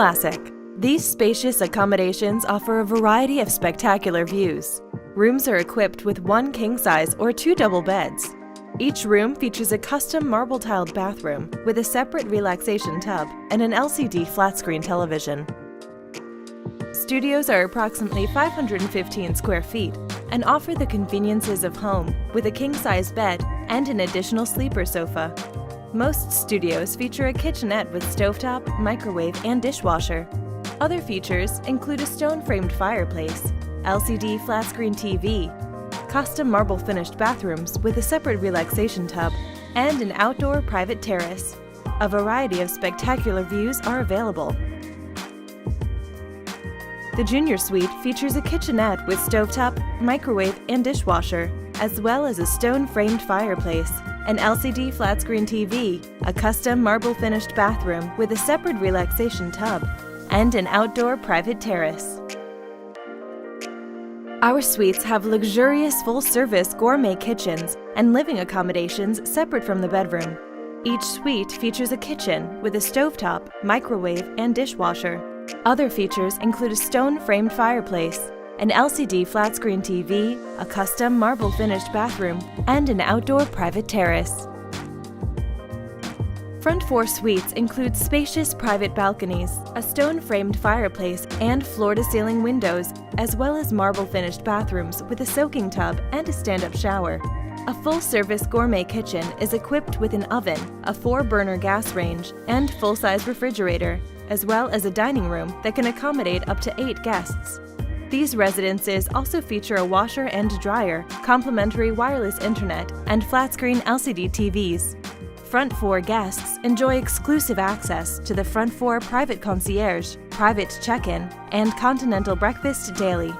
Classic. These spacious accommodations offer a variety of spectacular views. Rooms are equipped with 1 king-size or 2 double beds. Each room features a custom marble-tiled bathroom with a separate relaxation tub and an LCD flat-screen television. Studios are approximately 515 square feet and offer the conveniences of home with a king-size bed and an additional sleeper sofa. Most studios feature a kitchenette with stovetop, microwave, and dishwasher. Other features include a stone-framed fireplace, LCD flat-screen TV, custom marble-finished bathrooms with a separate relaxation tub, and an outdoor private terrace. A variety of spectacular views are available. The Junior Suite features a kitchenette with stovetop, microwave, and dishwasher, as well as a stone-framed fireplace, an LCD flat-screen TV, a custom marble-finished bathroom with a separate relaxation tub, and an outdoor private terrace. Our suites have luxurious full-service gourmet kitchens and living accommodations separate from the bedroom. Each suite features a kitchen with a stovetop, microwave, and dishwasher. Other features include a stone-framed fireplace, an LCD flat-screen TV, a custom marble-finished bathroom, and an outdoor private terrace. Front 4 suites include spacious private balconies, a stone-framed fireplace, and floor-to-ceiling windows, as well as marble-finished bathrooms with a soaking tub and a stand-up shower. A full-service gourmet kitchen is equipped with an oven, a 4-burner gas range, and full-size refrigerator, as well as a dining room that can accommodate up to 8 guests. These residences also feature a washer and dryer, complimentary wireless internet, and flat-screen LCD TVs. Front 4 guests enjoy exclusive access to the Front 4 private concierge, private check-in, and continental breakfast daily.